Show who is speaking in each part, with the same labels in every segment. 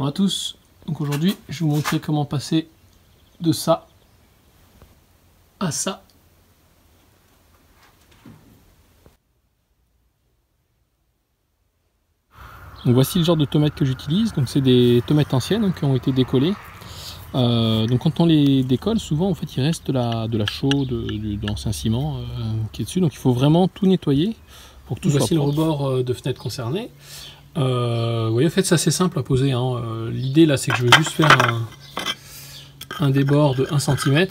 Speaker 1: Bonjour à tous, donc aujourd'hui je vais vous montrer comment passer de ça à ça. Donc voici le genre de tomates que j'utilise, donc c'est des tomates anciennes qui ont été décollées. Donc quand on les décolle, souvent en fait il reste de la chaux, de l'ancien ciment qui est dessus, donc il faut vraiment tout nettoyer pour que tout soit propre. Voici le rebord de fenêtre concerné. Vous voyez, en fait c'est assez simple à poser, hein. L'idée là c'est que je veux juste faire un débord de 1 cm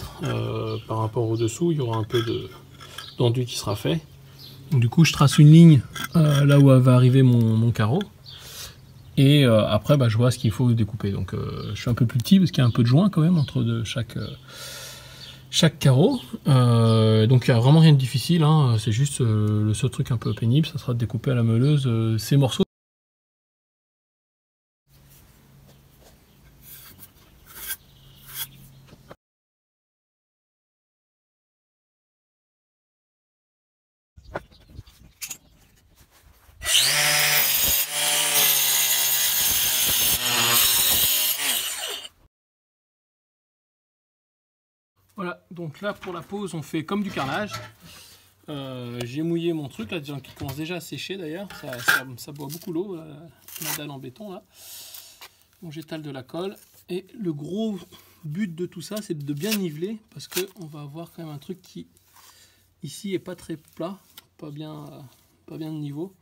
Speaker 1: par rapport au dessous. Il y aura un peu d'enduit qui sera fait. Donc, du coup je trace une ligne là où va arriver mon carreau, et après je vois ce qu'il faut découper. Donc je suis un peu plus petit parce qu'il y a un peu de joint quand même entre chaque carreau, donc il n'y a vraiment rien de difficile, hein. C'est juste le seul truc un peu pénible, ça sera de découper à la meuleuse ces morceaux. Voilà, donc là pour la pose on fait comme du carrelage. J'ai mouillé mon truc là, qui commence déjà à sécher d'ailleurs, ça boit beaucoup l'eau, la dalle en béton là. Bon, j'étale de la colle, et le gros but de tout ça c'est de bien niveler, parce que on va avoir quand même un truc qui ici est pas très plat, pas bien de niveau.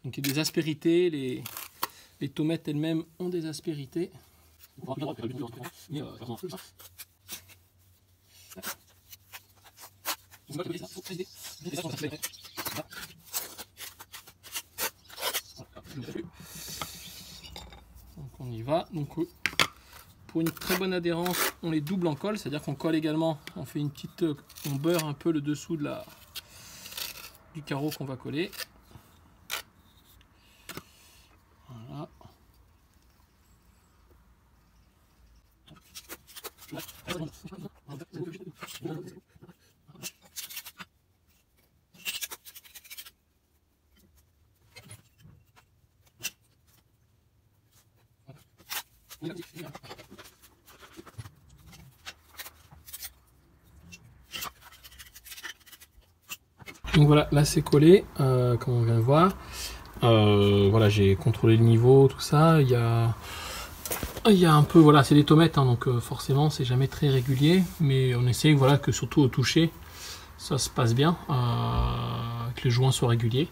Speaker 1: Donc il y a des aspérités, les tomates elles-mêmes ont des aspérités. Donc on y va. Donc pour une très bonne adhérence, on les double en colle, c'est-à-dire qu'on colle également, on fait on beurre un peu le dessous du carreau qu'on va coller. Voilà. Donc voilà, là c'est collé, comme on vient de voir. Voilà, j'ai contrôlé le niveau, tout ça. Il y a un peu, voilà, c'est des tomates, hein, donc forcément c'est jamais très régulier, mais on essaye, voilà, que surtout au toucher ça se passe bien, que les joints soient réguliers.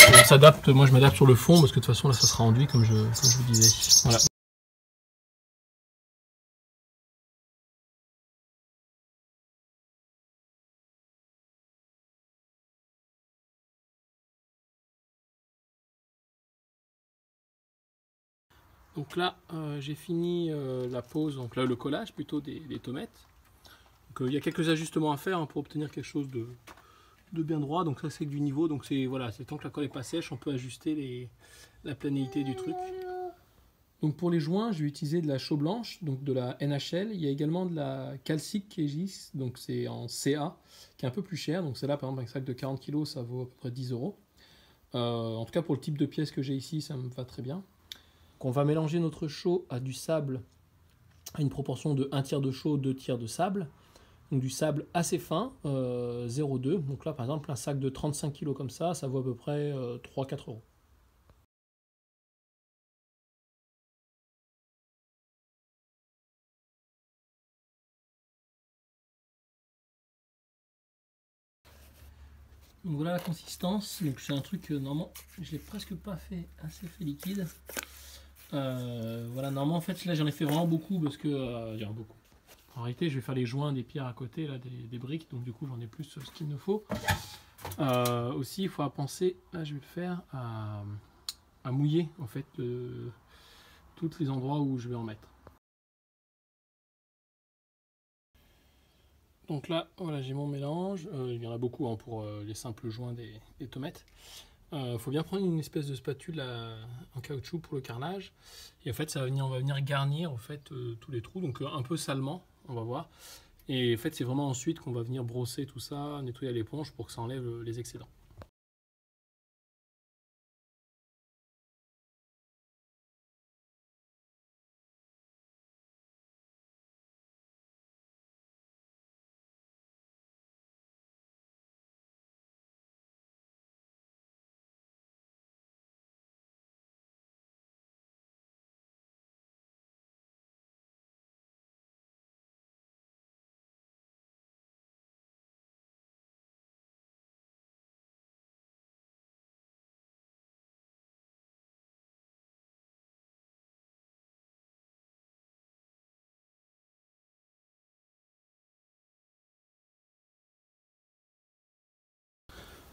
Speaker 1: On s'adapte, moi je m'adapte sur le fond parce que de toute façon là ça sera enduit comme je vous disais. Voilà. Donc là j'ai fini la pose, donc là le collage plutôt des tomates. Donc il y a quelques ajustements à faire, hein, pour obtenir quelque chose de bien droit. Donc ça c'est du niveau, donc c'est voilà, c'est tant que la colle est pas sèche, on peut ajuster la planéité du truc. Donc pour les joints, je vais utiliser de la chaux blanche, donc de la NHL. Il y a également de la calcique qui existe, donc c'est en CA, qui est un peu plus cher. Donc c'est là par exemple un sac de 40 kg, ça vaut à peu près 10 €. En tout cas pour le type de pièce que j'ai ici, ça me va très bien. Donc on va mélanger notre chaux à du sable, à une proportion de 1 tiers de chaux, 2 tiers de sable. Donc du sable assez fin, 0,2. Donc là par exemple un sac de 35 kg comme ça vaut à peu près 3-4 €. Donc voilà la consistance. Donc c'est un truc normalement je l'ai presque pas fait assez fait liquide. Voilà, normalement en fait là j'en ai fait vraiment beaucoup parce que beaucoup. En réalité je vais faire les joints des pierres à côté là, des briques, donc du coup j'en ai plus ce qu'il me faut. Aussi il faut penser, là je vais le faire à mouiller en fait tous les endroits où je vais en mettre. Donc là, voilà, j'ai mon mélange. Il y en a beaucoup, hein, pour les simples joints des tomates. Faut bien prendre une espèce de spatule en caoutchouc pour le carrelage. Et en fait, on va venir garnir en fait tous les trous, donc un peu salement, on va voir. Et en fait, c'est vraiment ensuite qu'on va venir brosser tout ça, nettoyer à l'éponge pour que ça enlève les excédents.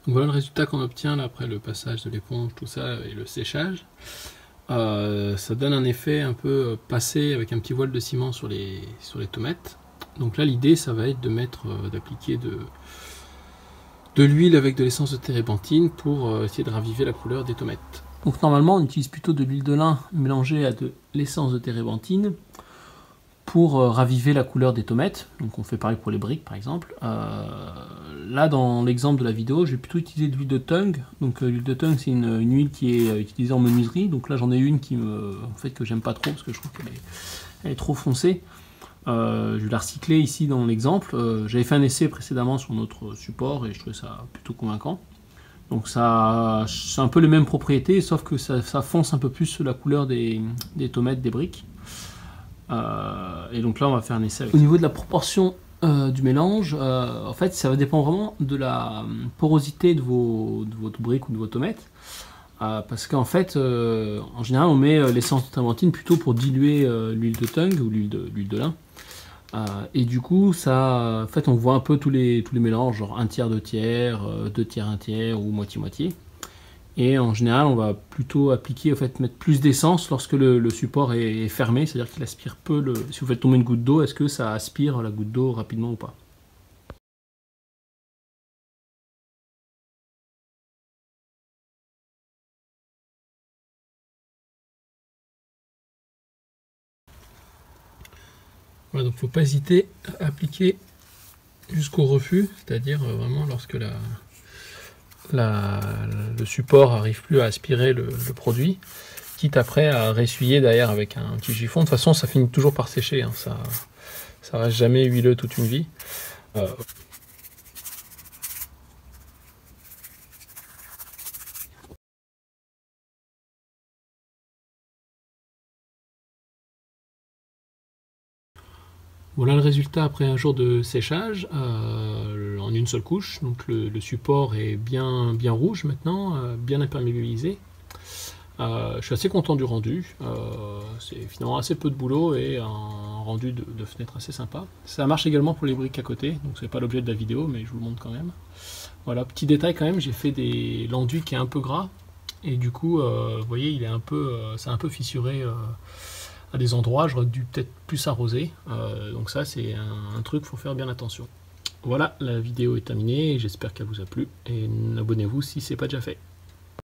Speaker 1: Donc voilà le résultat qu'on obtient là, après le passage de l'éponge, tout ça, et le séchage. Ça donne un effet un peu passé avec un petit voile de ciment sur les tomates. Donc là l'idée ça va être de d'appliquer de l'huile avec de l'essence de térébenthine pour essayer de raviver la couleur des tomates. Donc normalement on utilise plutôt de l'huile de lin mélangée à de l'essence de térébenthine pour raviver la couleur des tomates. Donc on fait pareil pour les briques par exemple. Là dans l'exemple de la vidéo, j'ai plutôt utilisé de l'huile de tung. Donc l'huile de tung c'est une huile qui est utilisée en menuiserie. Donc là j'en ai une que j'aime pas trop parce que je trouve qu'elle est trop foncée. Je vais la recycler ici dans l'exemple. J'avais fait un essai précédemment sur notre support et je trouvais ça plutôt convaincant. Donc ça, c'est un peu les mêmes propriétés, sauf que ça fonce un peu plus la couleur des tomates, des briques. Et donc là on va faire un essai. Au niveau de la proportion du mélange, en fait ça va dépendre vraiment de la porosité de votre brique ou de vos tomates. Parce qu'en fait, en général on met l'essence de térébenthine plutôt pour diluer l'huile de tung ou l'huile de lin. Et du coup, ça, en fait, on voit un peu tous les mélanges, genre 1/3, 2/3, 2/3, 1/3 ou moitié-moitié. Et en général, on va plutôt appliquer, en fait, mettre plus d'essence lorsque le support est fermé, c'est-à-dire qu'il aspire peu. Si vous faites tomber une goutte d'eau, est-ce que ça aspire la goutte d'eau rapidement ou pas? Voilà, donc il ne faut pas hésiter à appliquer jusqu'au refus, c'est-à-dire vraiment lorsque le support n'arrive plus à aspirer le produit, quitte après à ressuyer derrière avec un petit chiffon. De toute façon, ça finit toujours par sécher, hein. Ça reste jamais huileux toute une vie. Voilà le résultat après un jour de séchage en une seule couche. Donc le support est bien rouge maintenant, bien imperméabilisé. Je suis assez content du rendu. C'est finalement assez peu de boulot et un rendu de fenêtre assez sympa. Ça marche également pour les briques à côté, donc c'est pas l'objet de la vidéo, mais je vous le montre quand même. Voilà, petit détail quand même, j'ai fait l'enduit qui est un peu gras et du coup, vous voyez, il est c'est un peu fissuré. À des endroits, j'aurais dû peut-être plus arroser. Donc ça, c'est un truc, il faut faire bien attention. Voilà, la vidéo est terminée, j'espère qu'elle vous a plu. Et abonnez-vous si ce n'est pas déjà fait.